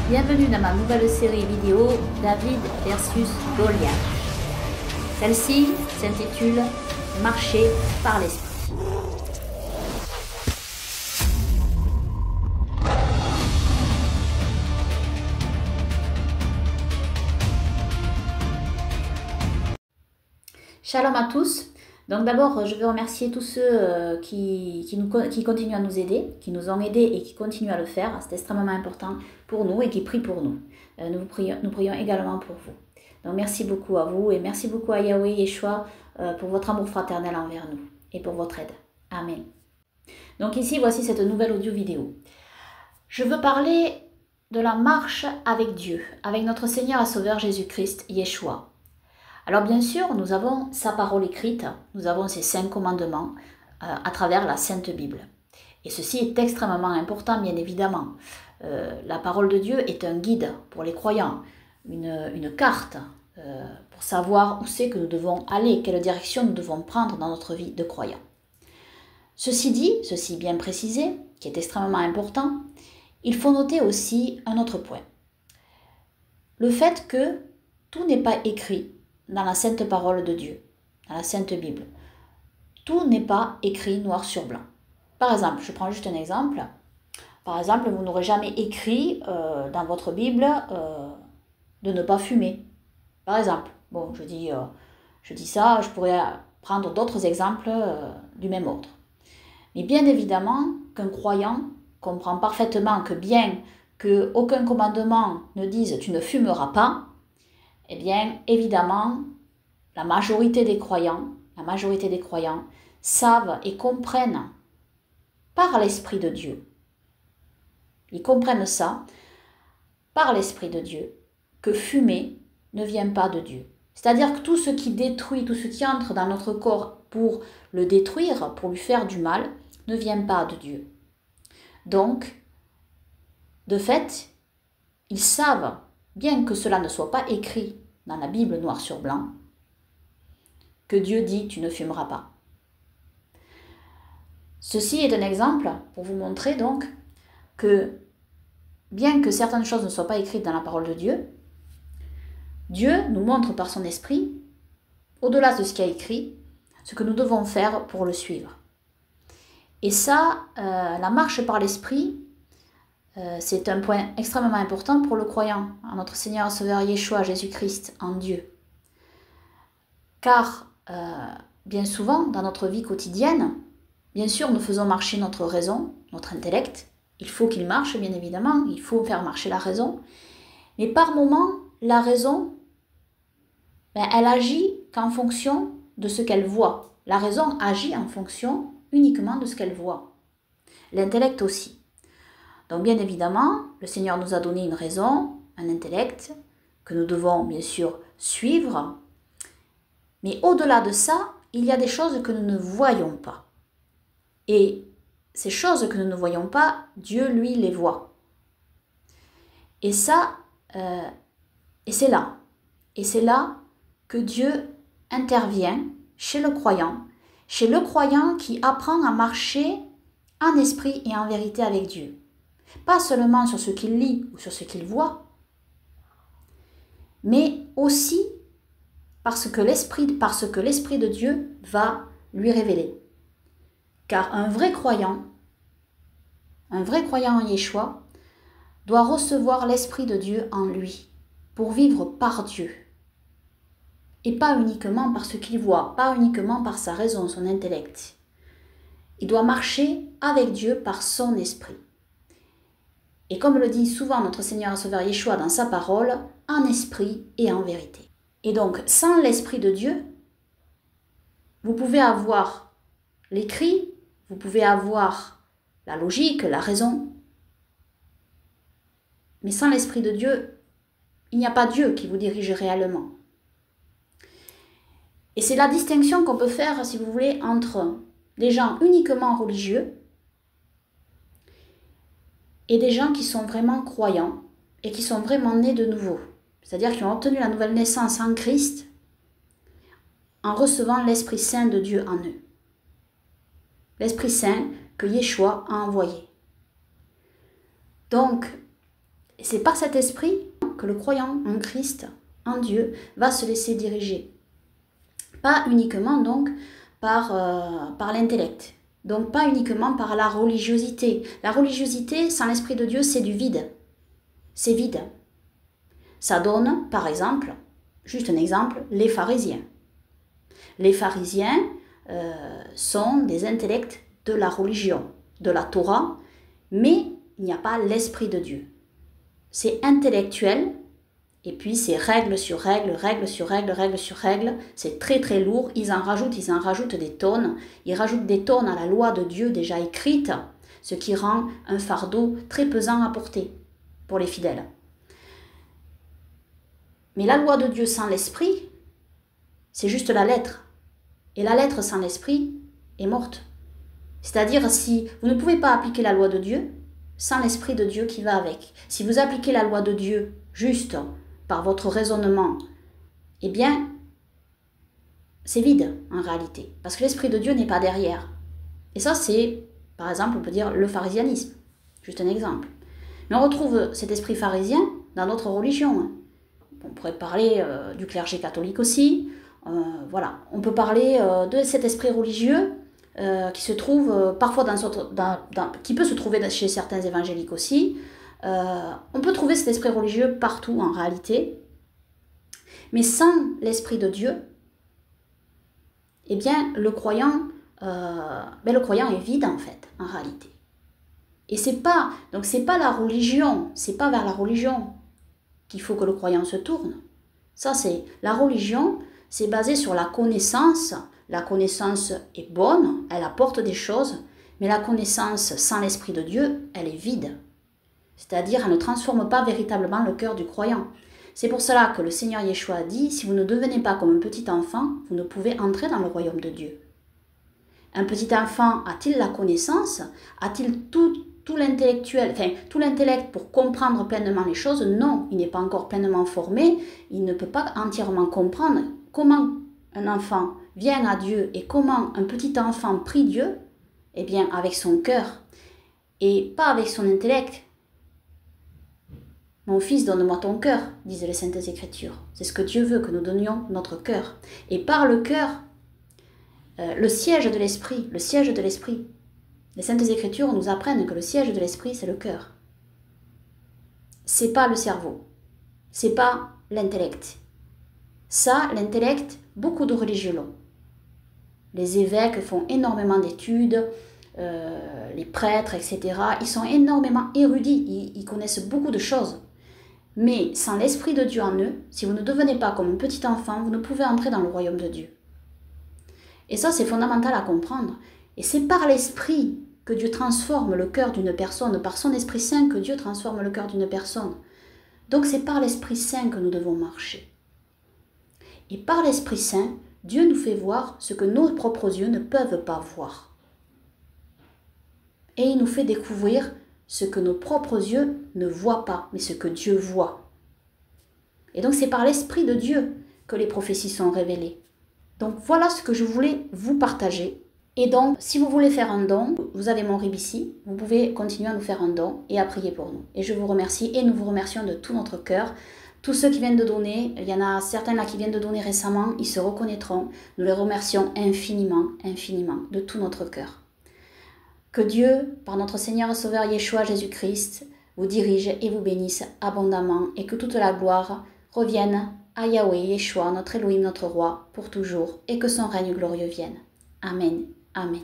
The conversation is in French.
Bienvenue dans ma nouvelle série vidéo David versus Goliath. Celle-ci s'intitule Marcher par l'esprit. Shalom à tous. Donc d'abord, je veux remercier tous ceux qui continuent à nous aider, qui nous ont aidés et qui continuent à le faire. C'est extrêmement important pour nous et qui prient pour nous. Nous prions également pour vous. Donc merci beaucoup à vous et merci beaucoup à Yahweh Yeshua pour votre amour fraternel envers nous et pour votre aide. Amen. Donc ici, voici cette nouvelle audio vidéo. Je veux parler de la marche avec Dieu, avec notre Seigneur et Sauveur Jésus-Christ, Yeshua. Alors bien sûr, nous avons sa parole écrite, nous avons ses 5 commandements à travers la Sainte Bible. Et ceci est extrêmement important, bien évidemment. La parole de Dieu est un guide pour les croyants, une carte pour savoir où c'est que nous devons aller, quelle direction nous devons prendre dans notre vie de croyant. Ceci dit, ceci bien précisé, qui est extrêmement important, il faut noter aussi un autre point. Le fait que tout n'est pas écrit dans la sainte parole de Dieu, dans la sainte Bible. Tout n'est pas écrit noir sur blanc. Par exemple, je prends juste un exemple. Par exemple, vous n'aurez jamais écrit dans votre Bible de ne pas fumer. Par exemple, bon, je dis ça, je pourrais prendre d'autres exemples du même ordre. Mais bien évidemment qu'un croyant comprend parfaitement que bien qu'aucun commandement ne dise « tu ne fumeras pas », eh bien, évidemment, la majorité des croyants savent et comprennent par l'Esprit de Dieu. Ils comprennent ça par l'Esprit de Dieu, que fumer ne vient pas de Dieu. C'est-à-dire que tout ce qui détruit, tout ce qui entre dans notre corps pour le détruire, pour lui faire du mal, ne vient pas de Dieu. Donc, de fait, ils savent, bien que cela ne soit pas écrit dans la Bible noir sur blanc, que Dieu dit « tu ne fumeras pas ». Ceci est un exemple pour vous montrer donc que, bien que certaines choses ne soient pas écrites dans la parole de Dieu, Dieu nous montre par son esprit, au-delà de ce qu'il y a écrit, ce que nous devons faire pour le suivre. Et ça, la marche par l'esprit, c'est un point extrêmement important pour le croyant, en notre Seigneur et Sauveur Yeshua, Jésus-Christ, en Dieu. Car, bien souvent, dans notre vie quotidienne, bien sûr, nous faisons marcher notre raison, notre intellect. Il faut qu'il marche, bien évidemment, il faut faire marcher la raison. Mais par moments, la raison, elle agit qu'en fonction de ce qu'elle voit. La raison agit en fonction uniquement de ce qu'elle voit. L'intellect aussi. Donc bien évidemment, le Seigneur nous a donné une raison, un intellect, que nous devons bien sûr suivre. Mais au-delà de ça, il y a des choses que nous ne voyons pas. Et ces choses que nous ne voyons pas, Dieu, lui, les voit. Et ça, et c'est là que Dieu intervient chez le croyant qui apprend à marcher en esprit et en vérité avec Dieu. Pas seulement sur ce qu'il lit ou sur ce qu'il voit, mais aussi parce que l'Esprit de Dieu va lui révéler. Car un vrai croyant en Yeshua, doit recevoir l'Esprit de Dieu en lui pour vivre par Dieu. Et pas uniquement par ce qu'il voit, pas uniquement par sa raison, son intellect. Il doit marcher avec Dieu par son esprit. Et comme le dit souvent notre Seigneur et Sauveur Yeshua dans sa parole, en esprit et en vérité. Et donc, sans l'Esprit de Dieu, vous pouvez avoir l'écrit, vous pouvez avoir la logique, la raison. Mais sans l'Esprit de Dieu, il n'y a pas Dieu qui vous dirige réellement. Et c'est la distinction qu'on peut faire, si vous voulez, entre des gens uniquement religieux et des gens qui sont vraiment croyants et qui sont vraiment nés de nouveau. C'est-à-dire qui ont obtenu la nouvelle naissance en Christ en recevant l'Esprit Saint de Dieu en eux. L'Esprit Saint que Yeshua a envoyé. Donc, c'est par cet esprit que le croyant en Christ, en Dieu, va se laisser diriger. Pas uniquement donc par l'intellect, donc pas uniquement par la religiosité. La religiosité sans l'Esprit de Dieu, c'est du vide. C'est vide. Ça donne, par exemple, juste un exemple, les pharisiens. Les pharisiens sont des intellects de la religion, de la Torah, mais il n'y a pas l'Esprit de Dieu. C'est intellectuel, et puis c'est règle sur règle, règle sur règle, règle sur règle. C'est très très lourd. Ils en rajoutent des tonnes. Ils rajoutent des tonnes à la loi de Dieu déjà écrite, ce qui rend un fardeau très pesant à porter pour les fidèles. Mais la loi de Dieu sans l'esprit, c'est juste la lettre. Et la lettre sans l'esprit est morte. C'est-à-dire, si vous ne pouvez pas appliquer la loi de Dieu sans l'Esprit de Dieu qui va avec. Si vous appliquez la loi de Dieu juste par votre raisonnement, eh bien, c'est vide en réalité. Parce que l'Esprit de Dieu n'est pas derrière. Et ça, c'est, par exemple, on peut dire le pharisianisme. Juste un exemple. Mais on retrouve cet esprit pharisien dans d'autres religions. On pourrait parler du clergé catholique aussi. Voilà. On peut parler de cet esprit religieux qui se trouve parfois qui peut se trouver chez certains évangéliques aussi. On peut trouver cet esprit religieux partout en réalité, mais sans l'Esprit de Dieu, eh bien le croyant est vide en fait, en réalité. Et c'est pas la religion, c'est pas vers la religion qu'il faut que le croyant se tourne. Ça c'est la religion, c'est basé sur la connaissance. La connaissance est bonne, elle apporte des choses, mais la connaissance sans l'Esprit de Dieu, elle est vide. C'est-à-dire, elle ne transforme pas véritablement le cœur du croyant. C'est pour cela que le Seigneur Yeshua a dit, si vous ne devenez pas comme un petit enfant, vous ne pouvez entrer dans le royaume de Dieu. Un petit enfant a-t-il la connaissance? A-t-il tout l'intellect pour comprendre pleinement les choses? Non, il n'est pas encore pleinement formé, il ne peut pas entièrement comprendre comment un enfant vient à Dieu et comment un petit enfant prie Dieu. Eh bien, avec son cœur et pas avec son intellect. Mon fils, donne-moi ton cœur, disent les Saintes Écritures. C'est ce que Dieu veut, que nous donnions notre cœur. Et par le cœur, le siège de l'esprit. Les Saintes Écritures nous apprennent que le siège de l'esprit, c'est le cœur. C'est pas le cerveau. C'est pas l'intellect. Ça, l'intellect, beaucoup de religieux l'ont. Les évêques font énormément d'études, les prêtres, etc. Ils sont énormément érudits, ils connaissent beaucoup de choses. Mais sans l'Esprit de Dieu en eux, si vous ne devenez pas comme un petit enfant, vous ne pouvez entrer dans le royaume de Dieu. Et ça, c'est fondamental à comprendre. Et c'est par l'Esprit que Dieu transforme le cœur d'une personne, par son Esprit Saint que Dieu transforme le cœur d'une personne. Donc c'est par l'Esprit Saint que nous devons marcher. Et par l'Esprit Saint, Dieu nous fait voir ce que nos propres yeux ne peuvent pas voir. Et il nous fait découvrir ce que nos propres yeux ne voient pas, mais ce que Dieu voit. Et donc c'est par l'Esprit de Dieu que les prophéties sont révélées. Donc voilà ce que je voulais vous partager. Et donc, si vous voulez faire un don, vous avez mon RIB ici, vous pouvez continuer à nous faire un don et à prier pour nous. Et je vous remercie et nous vous remercions de tout notre cœur. Tous ceux qui viennent de donner, il y en a certains là qui viennent de donner récemment, ils se reconnaîtront. Nous les remercions infiniment, infiniment, de tout notre cœur. Que Dieu, par notre Seigneur et Sauveur Yeshua Jésus-Christ, vous dirige et vous bénisse abondamment et que toute la gloire revienne à Yahweh Yeshua, notre Elohim, notre Roi, pour toujours, et que son règne glorieux vienne. Amen. Amen.